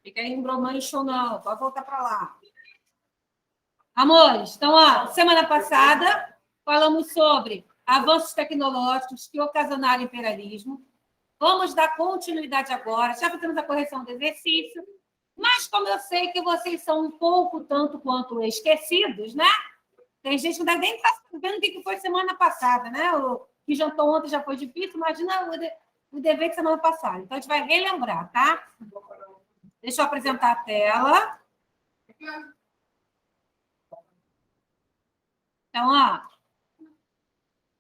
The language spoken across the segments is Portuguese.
Fica aí em bromancho, não. Pode voltar para lá. Amores, então, semana passada falamos sobre avanços tecnológicos que ocasionaram imperialismo. Vamos dar continuidade agora. Já fizemos a correção do exercício. Mas, como eu sei que vocês são um pouco tanto quanto esquecidos, né? Tem gente que não deve nem estar sabendo o que foi semana passada, né? O que jantou ontem já foi difícil. Imagina o dever de semana passada. Então, a gente vai relembrar, tá? Deixa eu apresentar a tela. Então,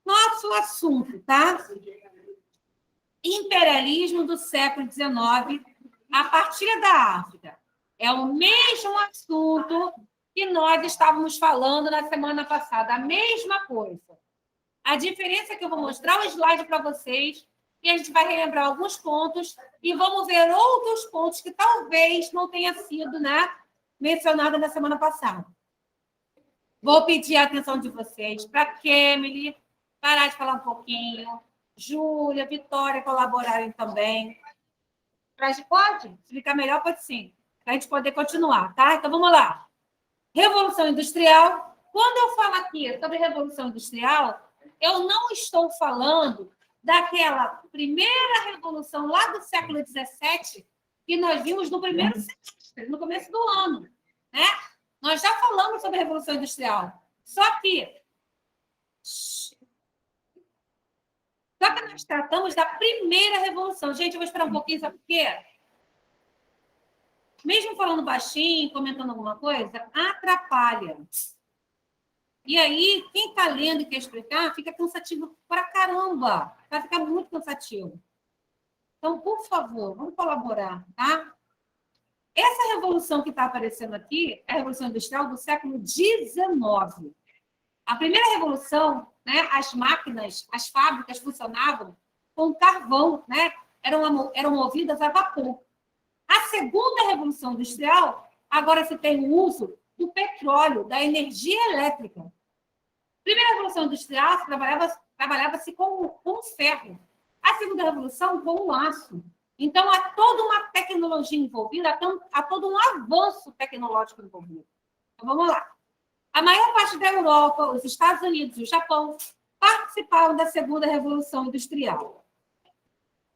nosso assunto, tá? Imperialismo do século XIX a partir da África. É o mesmo assunto que nós estávamos falando na semana passada, a mesma coisa. A diferença é que eu vou mostrar o slide para vocês e a gente vai relembrar alguns pontos e vamos ver outros pontos que talvez não tenha sido, né, mencionado na semana passada. Vou pedir a atenção de vocês para a Kemily parar de falar um pouquinho, Júlia, Vitória colaborarem também. Pode? Se ficar melhor, pode sim. Para a gente poder continuar, tá? Então, vamos lá. Revolução Industrial. Quando eu falo aqui sobre Revolução Industrial, eu não estou falando daquela primeira revolução lá do século XVII que nós vimos no primeiro semestre, no começo do ano, né? Nós já falamos sobre a Revolução Industrial. Só que nós tratamos da primeira revolução. Gente, eu vou esperar um pouquinho, sabe por quê? Mesmo falando baixinho, comentando alguma coisa, atrapalha. E aí, quem está lendo e quer explicar, fica cansativo pra caramba. Vai ficar muito cansativo. Então, por favor, vamos colaborar, tá? Essa revolução que está aparecendo aqui é a Revolução Industrial do século XIX. A primeira revolução, né, as máquinas, as fábricas funcionavam com carvão, né? Eram movidas a vapor. A segunda revolução industrial, agora se tem o uso do petróleo, da energia elétrica. A primeira revolução industrial trabalhava-se com ferro. A segunda revolução com o aço. Então, há toda uma tecnologia envolvida, há todo um avanço tecnológico envolvido. Então, vamos lá. A maior parte da Europa, os Estados Unidos e o Japão participaram da segunda revolução industrial.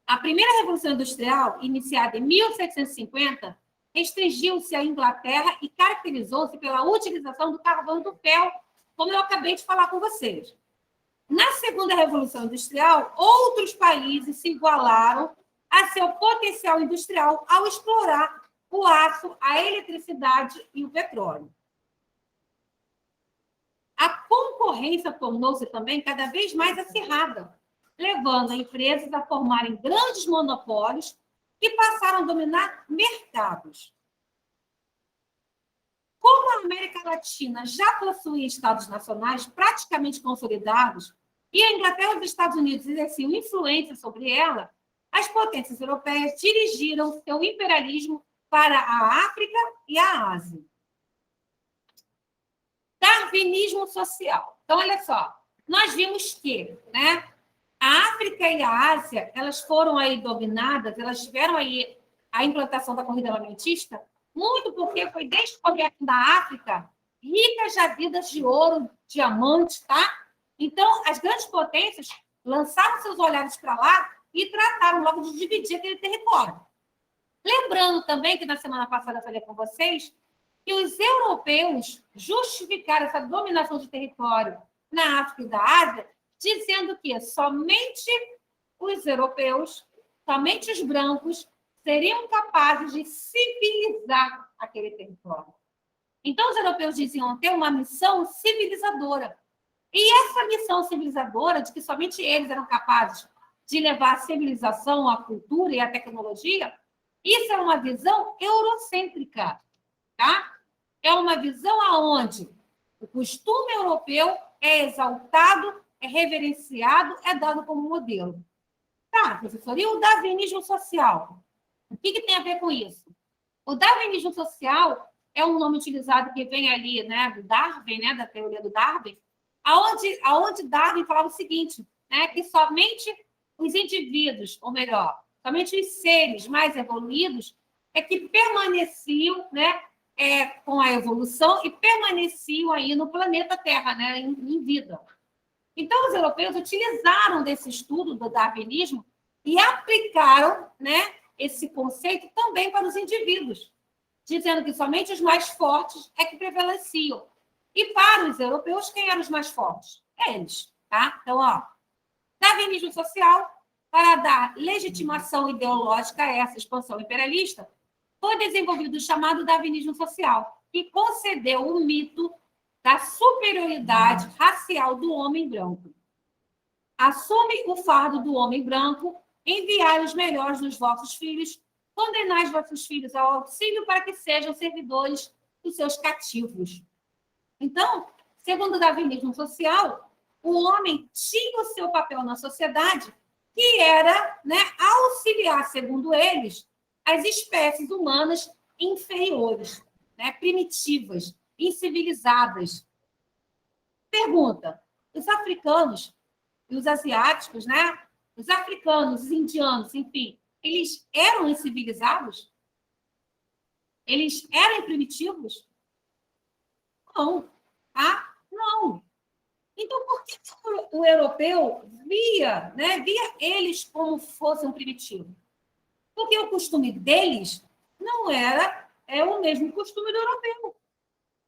A primeira revolução industrial, iniciada em 1750, restringiu-se à Inglaterra e caracterizou-se pela utilização do carvão e do ferro, como eu acabei de falar com vocês. Na segunda revolução industrial, outros países se igualaram a seu potencial industrial ao explorar o aço, a eletricidade e o petróleo. A concorrência tornou-se também cada vez mais acirrada, levando empresas a formarem grandes monopólios que passaram a dominar mercados. Como a América Latina já possuía estados nacionais praticamente consolidados e a Inglaterra e os Estados Unidos exerciam influência sobre ela, as potências europeias dirigiram seu imperialismo para a África e a Ásia. Darwinismo social. Então, olha só, nós vimos que, né, a África e a Ásia, elas foram aí dominadas, elas tiveram aí a implantação da corrida armamentista, muito porque foi descoberta da África ricas jazidas de ouro, diamantes, tá? Então, as grandes potências lançaram seus olhares para lá e trataram logo de dividir aquele território. Lembrando também que na semana passada eu falei com vocês que os europeus justificaram essa dominação de território na África e da Ásia, dizendo que somente os europeus, somente os brancos, seriam capazes de civilizar aquele território. Então, os europeus diziam ter uma missão civilizadora. E essa missão civilizadora, de que somente eles eram capazes de levar a civilização, a cultura e a tecnologia, isso é uma visão eurocêntrica, tá? É uma visão aonde o costume europeu é exaltado, é reverenciado, é dado como modelo. Tá, professor, e o darwinismo social? O que tem a ver com isso? O darwinismo social é um nome utilizado que vem ali, né, do Darwin, né, da teoria do Darwin, aonde Darwin falava o seguinte, né, que somente os indivíduos, ou melhor, somente os seres mais evoluídos é que permaneciam, né, com a evolução e permaneciam aí no planeta Terra, né, em vida. Então, os europeus utilizaram desse estudo do darwinismo e aplicaram, né, esse conceito também para os indivíduos, dizendo que somente os mais fortes é que prevaleciam. E para os europeus, quem eram os mais fortes? Eles, tá? Então, ó, darwinismo social, para dar legitimação ideológica a essa expansão imperialista, foi desenvolvido o chamado darwinismo social, que concedeu o mito da superioridade racial do homem branco. Assume o fardo do homem branco, enviai os melhores dos vossos filhos, condenai os vossos filhos ao auxílio para que sejam servidores dos seus cativos. Então, segundo o darwinismo social, o homem tinha o seu papel na sociedade, que era, né, auxiliar, segundo eles, as espécies humanas inferiores, né, primitivas, incivilizadas. Pergunta: os africanos e os asiáticos, né, os africanos, os indianos, enfim, eles eram incivilizados? Eles eram primitivos? Não, tá? Não. Então, por que o europeu via, né, via eles como fossem primitivos? Porque o costume deles não era o mesmo costume do europeu.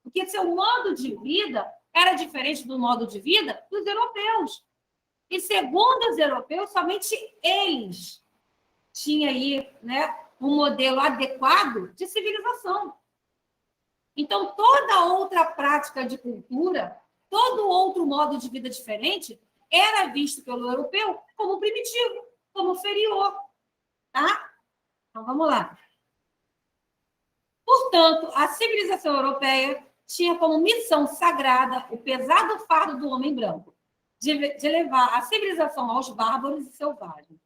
Porque seu modo de vida era diferente do modo de vida dos europeus. E, segundo os europeus, somente eles tinham aí, né, um modelo adequado de civilização. Então, toda outra prática de cultura, todo outro modo de vida diferente, era visto pelo europeu como primitivo, como inferior. Tá? Então, vamos lá. Portanto, a civilização europeia tinha como missão sagrada o pesado fardo do homem branco, de levar a civilização aos bárbaros e selvagens.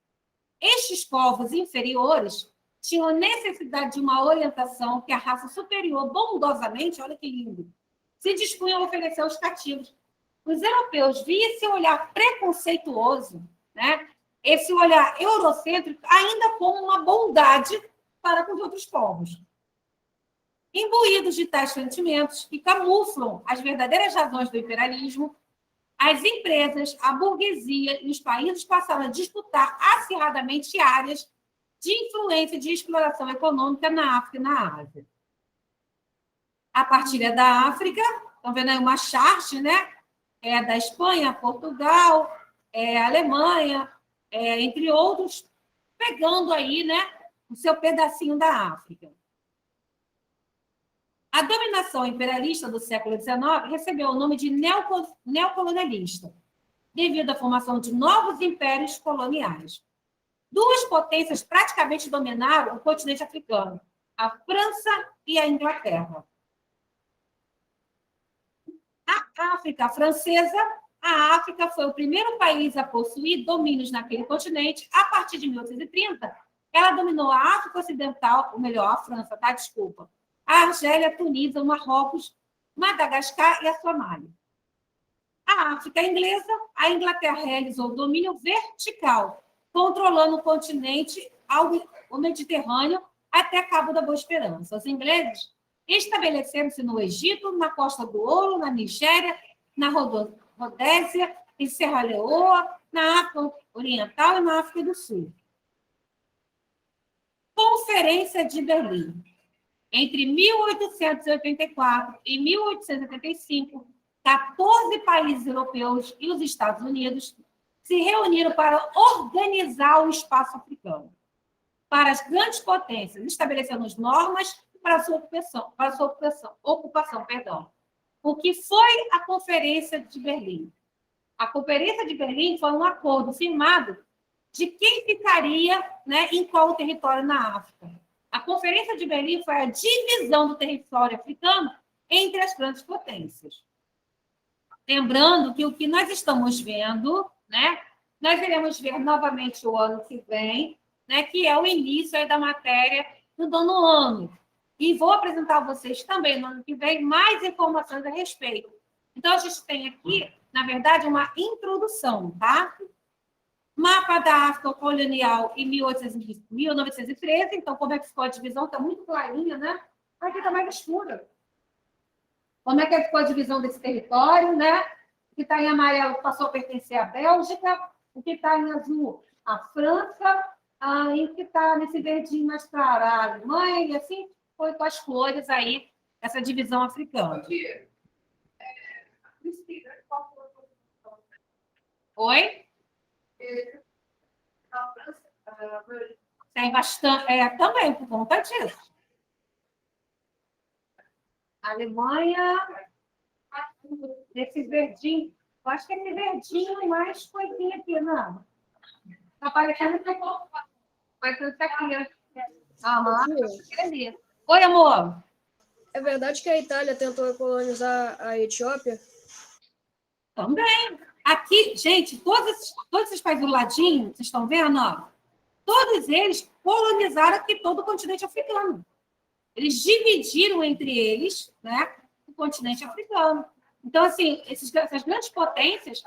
Estes povos inferiores tinham necessidade de uma orientação que a raça superior, bondosamente, olha que lindo, se dispunha a oferecer aos cativos. Os europeus viam esse olhar preconceituoso, né? Esse olhar eurocêntrico, ainda como uma bondade para com os outros povos. Imbuídos de tais sentimentos que camuflam as verdadeiras razões do imperialismo, as empresas, a burguesia e os países passaram a disputar acirradamente áreas de influência e de exploração econômica na África e na Ásia. A partilha da África, estão vendo aí uma charte, né? Da Espanha, Portugal, Alemanha, entre outros, pegando aí, né, o seu pedacinho da África. A dominação imperialista do século XIX recebeu o nome de neocolonialista, devido à formação de novos impérios coloniais. Duas potências praticamente dominaram o continente africano, a França e a Inglaterra. A África francesa, a África foi o primeiro país a possuir domínios naquele continente. A partir de 1830, ela dominou a África Ocidental, ou melhor, a França, tá? Desculpa. A Argélia, a Tunísia, o Marrocos, Madagascar e a Somália. A África inglesa, a Inglaterra realizou o domínio vertical, controlando o continente ao Mediterrâneo até Cabo da Boa Esperança. Os ingleses estabeleceram-se no Egito, na Costa do Ouro, na Nigéria, na Rodésia, em Serra Leoa, na África Oriental e na África do Sul. Conferência de Berlim. Entre 1884 e 1885, 14 países europeus e os Estados Unidos se reuniram para organizar o espaço africano para as grandes potências, estabelecendo as normas para a sua ocupação. O que foi a Conferência de Berlim? A Conferência de Berlim foi um acordo firmado de quem ficaria, né, em qual território na África. A Conferência de Berlim foi a divisão do território africano entre as grandes potências. Lembrando que o que nós estamos vendo, né, nós iremos ver novamente o ano que vem, né, que é o início aí da matéria do nono ano. E vou apresentar a vocês também, no ano que vem, mais informações a respeito. Então, a gente tem aqui, na verdade, uma introdução, tá? Mapa da África colonial em 1913. Então, como é que ficou a divisão? Está muito clarinha, né? Aqui está mais escura. Como é que ficou a divisão desse território, né? O que está em amarelo passou a pertencer à Bélgica, o que está em azul, à França, e o que está nesse verdinho mais claro, a Alemanha, e assim foi com as cores aí, essa divisão africana. Oi? Tem bastante, também por conta disso. A Alemanha, esse verdinho, eu acho que esse verdinho mais coisinha aqui, não. Tá parecendo que eu vou. Vai ser isso aqui. Aham, entendi. Oi, amor. É verdade que a Itália tentou colonizar a Etiópia? Também. Aqui, gente, todos esses países do ladinho, vocês estão vendo? Ó, todos eles colonizaram aqui todo o continente africano. Eles dividiram entre eles, né, o continente africano. Então, assim, essas grandes potências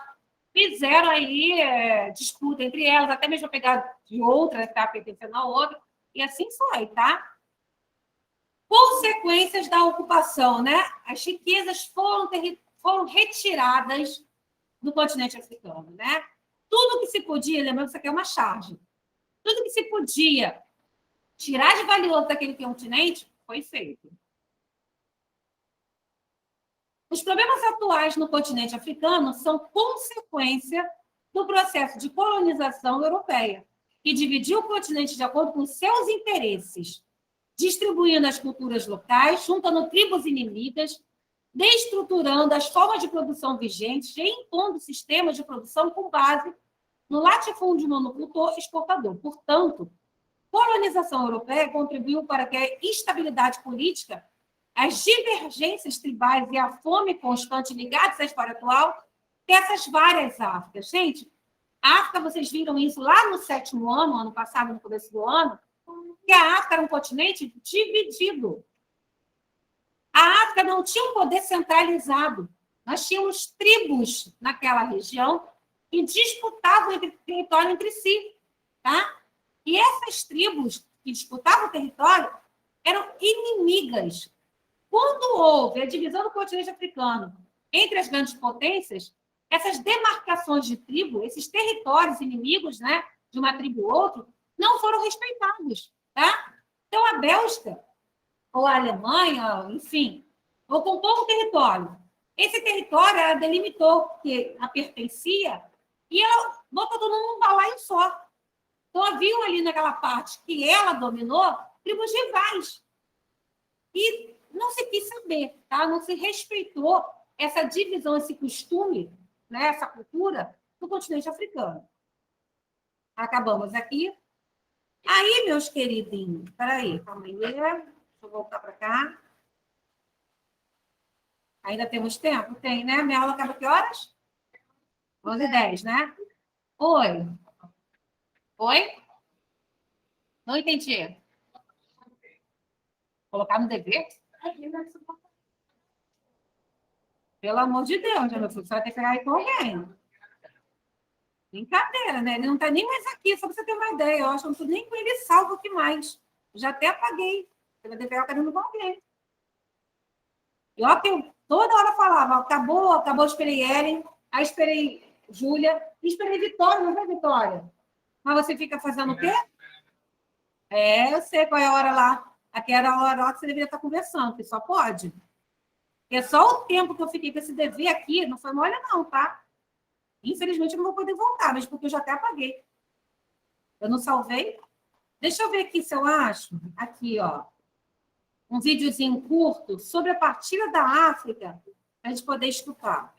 fizeram aí disputa entre elas, até mesmo pegar de outra, que está pertencendo a outra, e assim foi, tá? Consequências da ocupação, né? As riquezas foram retiradas do continente africano, né? Tudo que se podia, lembrando que isso aqui é uma charge, tudo que se podia tirar de valioso daquele continente foi feito. Os problemas atuais no continente africano são consequência do processo de colonização europeia, que dividiu o continente de acordo com seus interesses, distribuindo as culturas locais, juntando tribos inimigas, destruturando as formas de produção vigentes e impondo sistemas de produção com base no latifúndio monocultor exportador. Portanto, a colonização europeia contribuiu para que a instabilidade política, as divergências tribais e a fome constante ligadas à história atual dessas várias Áfricas. Gente, a África, vocês viram isso lá no 7º ano passado, no começo do ano, que a África era um continente dividido. A África não tinha um poder centralizado. Nós tínhamos tribos naquela região que disputavam o território entre si. Tá? E essas tribos que disputavam o território eram inimigas. Quando houve a divisão do continente africano entre as grandes potências, essas demarcações de tribo, esses territórios inimigos, né, de uma tribo ou outra, não foram respeitados. Tá? Então, a Bélgica, ou a Alemanha, enfim, ocupou um território. Esse território, ela delimitou que a pertencia e ela botou todo mundo num balaio só. Então, havia ali naquela parte que ela dominou tribos rivais. E não se quis saber, tá? Não se respeitou essa divisão, esse costume, né? Essa cultura do continente africano. Acabamos aqui. Aí, meus queridinhos, peraí, calma aí. Deixa eu voltar para cá. Ainda temos tempo? Tem, né? Minha aula acaba que horas? 11h10, né? Oi. Oi? Não entendi. Colocar no dever? Pelo amor de Deus, meu filho, você vai ter que pegar aí com alguém. Brincadeira, né? Ele não está nem mais aqui, só para você ter uma ideia. Eu acho que não estou nem com ele salvo aqui mais. Já até apaguei. Você vai ter que pegar o carinho com alguém. E ó, que eu toda hora falava, acabou, acabou, esperei Ellen, aí esperei Júlia, e esperei Vitória, não é Vitória? Mas você fica fazendo o quê? Eu sei qual é a hora lá. Aqui era a hora que você deveria estar conversando, que só pode. É só o tempo que eu fiquei com esse dever aqui, não foi mole não, tá? Infelizmente, eu não vou poder voltar, mas porque eu já até apaguei. Eu não salvei. Deixa eu ver aqui se eu acho. Aqui, ó. Um videozinho curto sobre a partilha da África, para a gente poder escutar.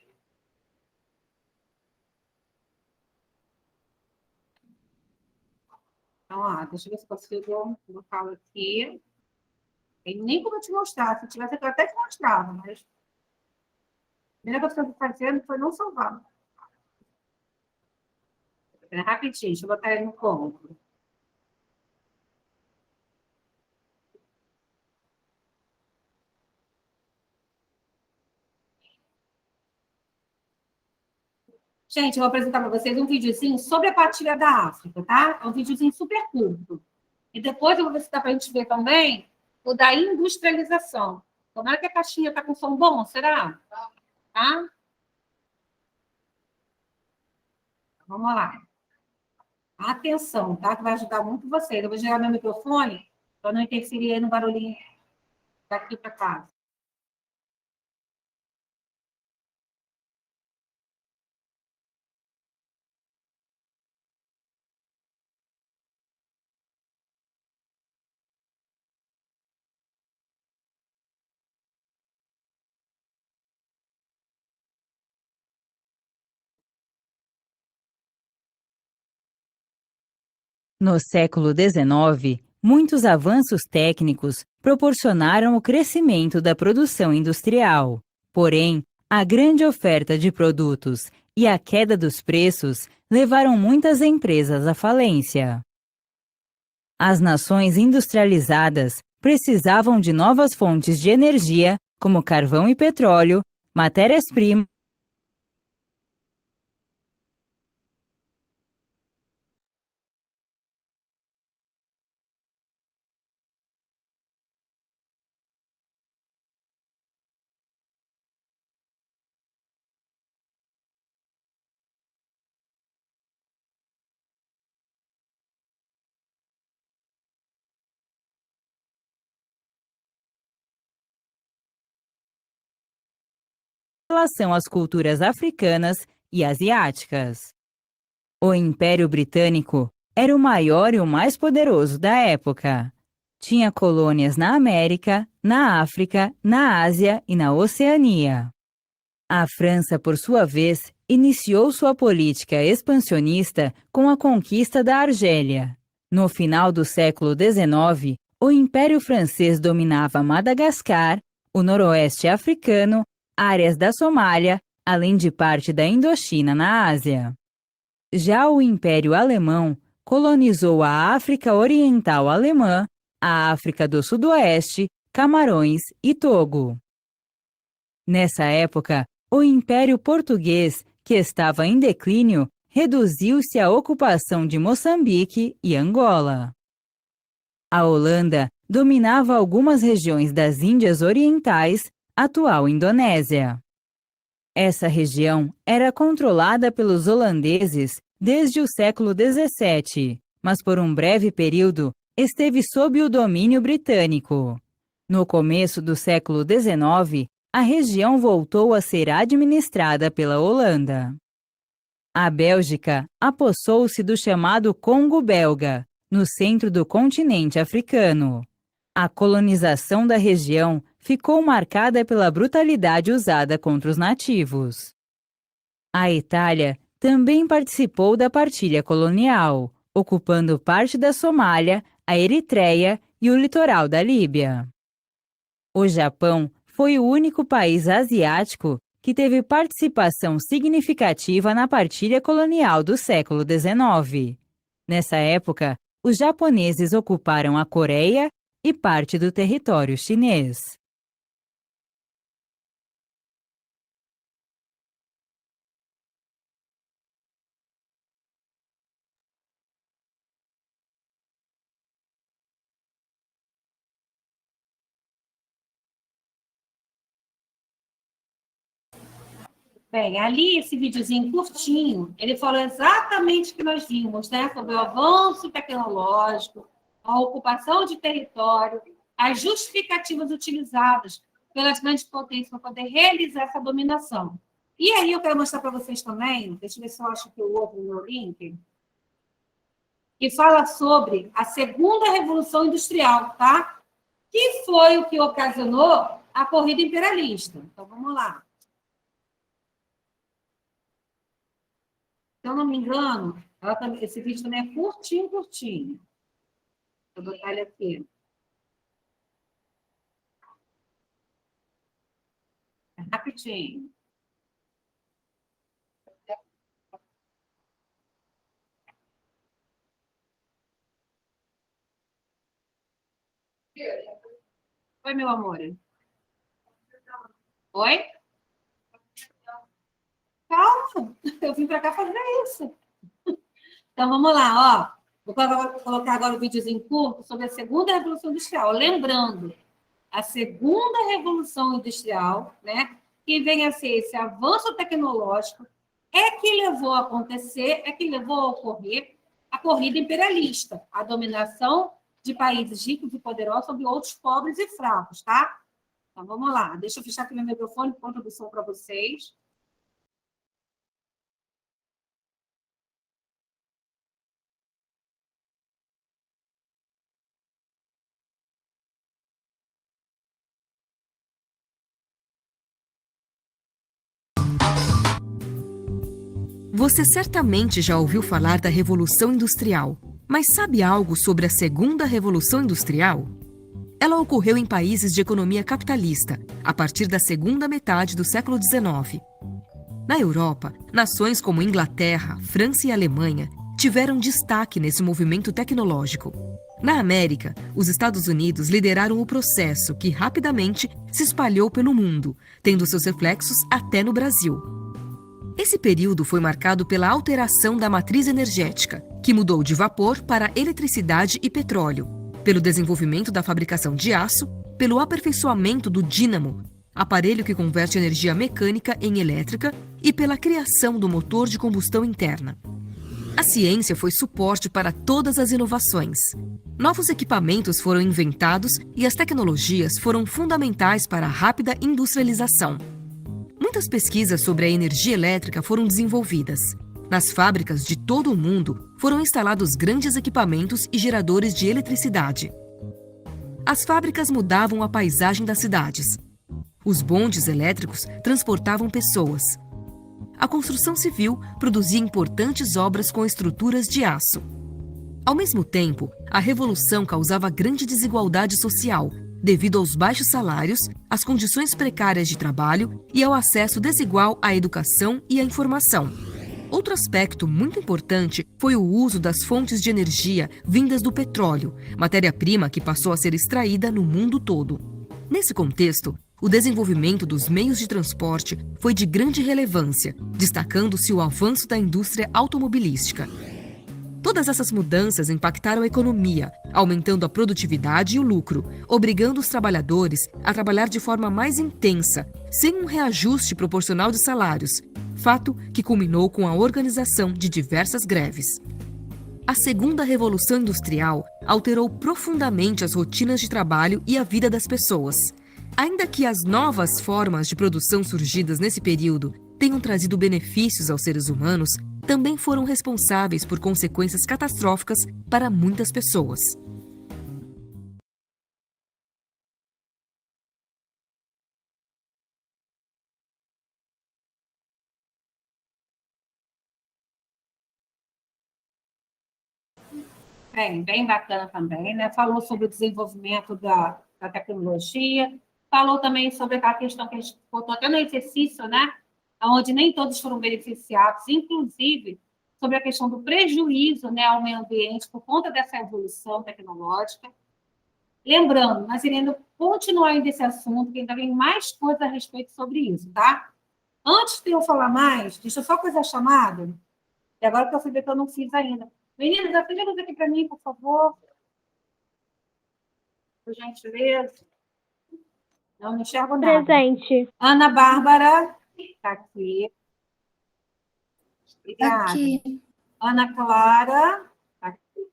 Então, ó, deixa eu ver se eu consigo colocar aqui. Tem nem como eu te mostrar. Se tivesse, eu até te mostrava, mas a primeira coisa que eu estou fazendo foi não salvar. Rapidinho, deixa eu botar ele no ponto. Gente, eu vou apresentar para vocês um videozinho sobre a partilha da África, tá? É um videozinho super curto. E depois eu vou ver se dá para a gente ver também o da industrialização. Tomara que a caixinha está com som bom, será? Tá? Vamos lá. Atenção, tá? Que vai ajudar muito vocês. Eu vou gerar meu microfone para não interferir aí no barulhinho daqui para cá. No século XIX, muitos avanços técnicos proporcionaram o crescimento da produção industrial. Porém, a grande oferta de produtos e a queda dos preços levaram muitas empresas à falência. As nações industrializadas precisavam de novas fontes de energia, como carvão e petróleo, matérias-primas, em relação às culturas africanas e asiáticas. O Império Britânico era o maior e o mais poderoso da época. Tinha colônias na América, na África, na Ásia e na Oceania. A França, por sua vez, iniciou sua política expansionista com a conquista da Argélia. No final do século XIX, o Império Francês dominava Madagascar, o noroeste africano, áreas da Somália, além de parte da Indochina na Ásia. Já o Império Alemão colonizou a África Oriental Alemã, a África do Sudoeste, Camarões e Togo. Nessa época, o Império Português, que estava em declínio, reduziu-se à ocupação de Moçambique e Angola. A Holanda dominava algumas regiões das Índias Orientais, atual Indonésia. Essa região era controlada pelos holandeses desde o século XVII, mas por um breve período esteve sob o domínio britânico. No começo do século XIX, a região voltou a ser administrada pela Holanda. A Bélgica apossou-se do chamado Congo Belga, no centro do continente africano. A colonização da região ficou marcada pela brutalidade usada contra os nativos. A Itália também participou da partilha colonial, ocupando parte da Somália, a Eritreia e o litoral da Líbia. O Japão foi o único país asiático que teve participação significativa na partilha colonial do século XIX. Nessa época, os japoneses ocuparam a Coreia e parte do território chinês. Bem, ali esse videozinho curtinho, ele falou exatamente o que nós vimos, né? Sobre o avanço tecnológico, a ocupação de território, as justificativas utilizadas pelas grandes potências para poder realizar essa dominação. E aí eu quero mostrar para vocês também, deixa eu ver se eu acho que o outro no link, que fala sobre a segunda revolução industrial, tá? Que foi o que ocasionou a corrida imperialista. Então vamos lá. Se eu não me engano, esse vídeo também é curtinho, curtinho. Vou botar ele aqui. É rapidinho. Oi, meu amor. Oi? Calma, eu vim para cá fazer isso. Então, vamos lá, ó. Vou colocar agora um videozinho curto sobre a segunda Revolução Industrial. Lembrando, a segunda Revolução Industrial, né, que vem a ser esse avanço tecnológico, é que levou a acontecer, é que levou a ocorrer a corrida imperialista, a dominação de países ricos e poderosos sobre outros pobres e fracos, tá? Então, vamos lá. Deixa eu fechar aqui meu microfone, ponto do som para vocês. Você certamente já ouviu falar da Revolução Industrial, mas sabe algo sobre a Segunda Revolução Industrial? Ela ocorreu em países de economia capitalista, a partir da segunda metade do século XIX. Na Europa, nações como Inglaterra, França e Alemanha tiveram destaque nesse movimento tecnológico. Na América, os Estados Unidos lideraram o processo que rapidamente se espalhou pelo mundo, tendo seus reflexos até no Brasil. Esse período foi marcado pela alteração da matriz energética, que mudou de vapor para eletricidade e petróleo, pelo desenvolvimento da fabricação de aço, pelo aperfeiçoamento do dínamo, aparelho que converte energia mecânica em elétrica, e pela criação do motor de combustão interna. A ciência foi suporte para todas as inovações. Novos equipamentos foram inventados e as tecnologias foram fundamentais para a rápida industrialização. Muitas pesquisas sobre a energia elétrica foram desenvolvidas. Nas fábricas de todo o mundo foram instalados grandes equipamentos e geradores de eletricidade. As fábricas mudavam a paisagem das cidades. Os bondes elétricos transportavam pessoas. A construção civil produzia importantes obras com estruturas de aço. Ao mesmo tempo, a revolução causava grande desigualdade social, devido aos baixos salários, às condições precárias de trabalho e ao acesso desigual à educação e à informação. Outro aspecto muito importante foi o uso das fontes de energia vindas do petróleo, matéria-prima que passou a ser extraída no mundo todo. Nesse contexto, o desenvolvimento dos meios de transporte foi de grande relevância, destacando-se o avanço da indústria automobilística. Todas essas mudanças impactaram a economia, aumentando a produtividade e o lucro, obrigando os trabalhadores a trabalhar de forma mais intensa, sem um reajuste proporcional de salários, fato que culminou com a organização de diversas greves. A Segunda Revolução Industrial alterou profundamente as rotinas de trabalho e a vida das pessoas. Ainda que as novas formas de produção surgidas nesse período tenham trazido benefícios aos seres humanos, também foram responsáveis por consequências catastróficas para muitas pessoas. Bem bacana também, né? Falou sobre o desenvolvimento da tecnologia, falou também sobre aquela questão que a gente botou até no exercício, né? Onde nem todos foram beneficiados, inclusive sobre a questão do prejuízo, né, ao meio ambiente por conta dessa evolução tecnológica. Lembrando, nós iremos continuar ainda esse assunto, que ainda vem mais coisas a respeito sobre isso, tá? Antes de eu falar mais, deixa eu só fazer a chamada, e agora que eu fui ver que eu não fiz ainda. Meninas, acende a luz aqui para mim, por favor. Por gentileza. Não enxergo nada. Presente. Ana Bárbara, está aqui. Obrigada. Aqui. Ana Clara, tá aqui.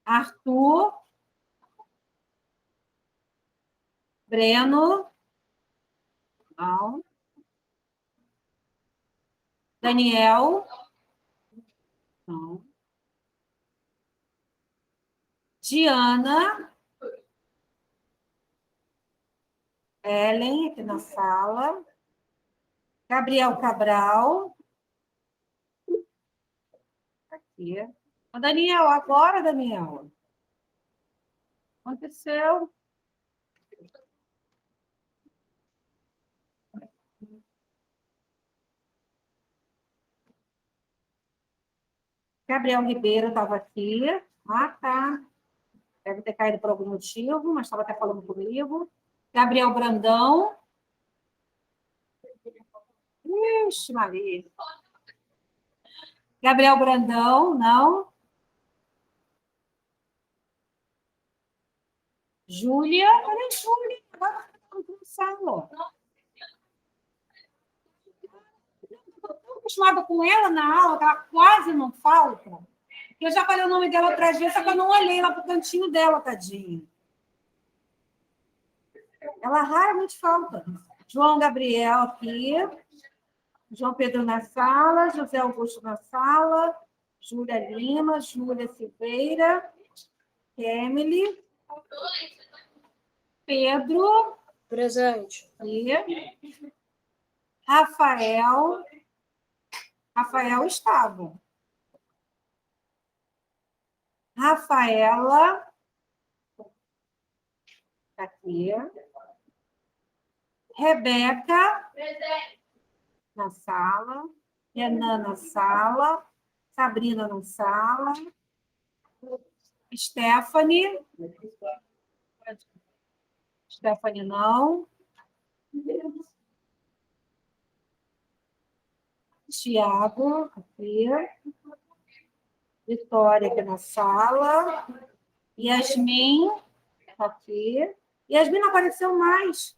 Arthur. Breno. Não. Daniel. Não. Diana. Ellen, aqui na sala. Gabriel Cabral. Aqui. Ô, Daniel, agora, Daniel. Aconteceu? Gabriel Ribeiro estava aqui. Ah, tá. Deve ter caído por algum motivo, mas estava até falando comigo. Gabriel Brandão. Ixi, Maria. Gabriel Brandão, não. Júlia, olha a Júlia. Agora está no sala. Estou tão acostumada com ela na aula, que ela quase não falta. Eu já falei o nome dela outras vezes, só que eu não olhei lá para o cantinho dela, tadinha. Ela raramente falta. João Gabriel aqui. João Pedro na sala. José Augusto na sala. Júlia Lima. Júlia Silveira. Emily. Pedro. Presente. E Rafael. Rafael estava. Rafaela. Aqui. Rebeca. Na sala. Renan na sala. Sabrina na sala. Stephanie. Stephanie não. Tiago, aqui. Vitória aqui na sala. Yasmin, aqui. Yasmin não apareceu mais.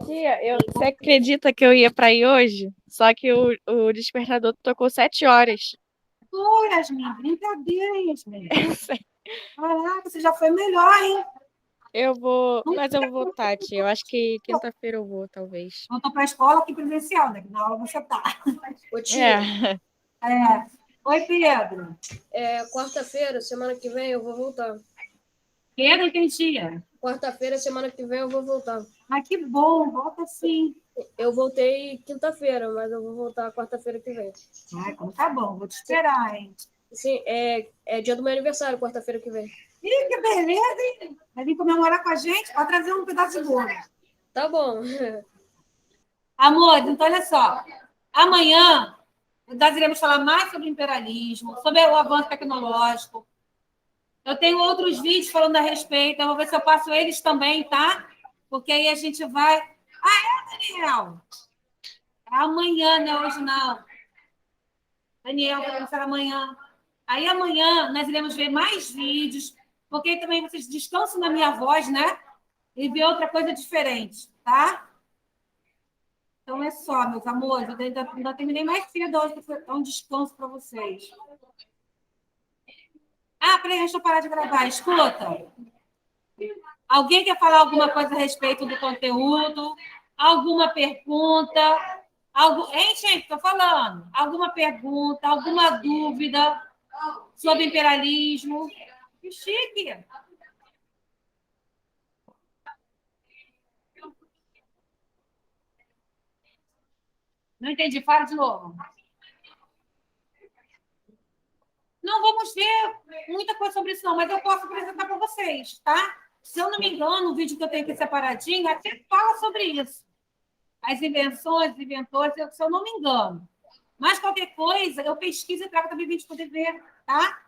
Tia, você acredita que eu ia para aí hoje? Só que o despertador tocou 7 horas. Oi, Yasmin, brincadeira, Yasmin. Caraca, você já foi melhor, hein? Eu vou, mas eu vou voltar, tia. Eu acho que quinta-feira eu vou, talvez. Voltou para a escola aqui presencial, né? Que na aula você tá. Ô, tia, É. Oi, Pedro. quarta-feira, semana que vem, eu vou voltar. Pedro, quem dia? Quarta-feira, semana que vem, eu vou voltar. Ah, que bom, volta sim. Eu voltei quinta-feira, mas eu vou voltar quarta-feira que vem. Ah, então tá bom, vou te esperar, hein? Sim, é dia do meu aniversário, quarta-feira que vem. Ih, que beleza, hein? Vai vir comemorar com a gente? Pode trazer um pedaço de bolo. Tá bom. Amor, então olha só. Amanhã nós iremos falar mais sobre o imperialismo, sobre o avanço tecnológico. Eu tenho outros vídeos falando a respeito. Eu vou ver se eu passo eles também, tá? Porque aí a gente vai... Ah, Daniel? É amanhã, não é hoje não. Daniel, vai começar amanhã. Aí amanhã nós iremos ver mais vídeos, porque aí também vocês descansam na minha voz, né? E ver outra coisa diferente, tá? Então é só, meus amores. Eu ainda terminei mais cedo hoje para dar um descanso para vocês. Ah, peraí, deixa eu parar de gravar. Escuta. Alguém quer falar alguma coisa a respeito do conteúdo? Alguma pergunta? Hein, gente? Estou falando. Alguma pergunta? Alguma dúvida sobre imperialismo? Que chique! Não entendi. Fala de novo. Não vamos ver muita coisa sobre isso, não, mas eu posso apresentar para vocês, tá? Se eu não me engano, o vídeo que eu tenho aqui separadinho até fala sobre isso. As invenções, os inventores, se eu não me engano. Mas qualquer coisa, eu pesquiso e trago também vídeo para poder ver, tá?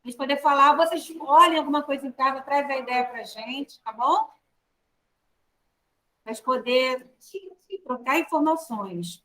A gente poder falar, vocês olhem alguma coisa em casa, traz a ideia para a gente, tá bom? Para poder trocar informações.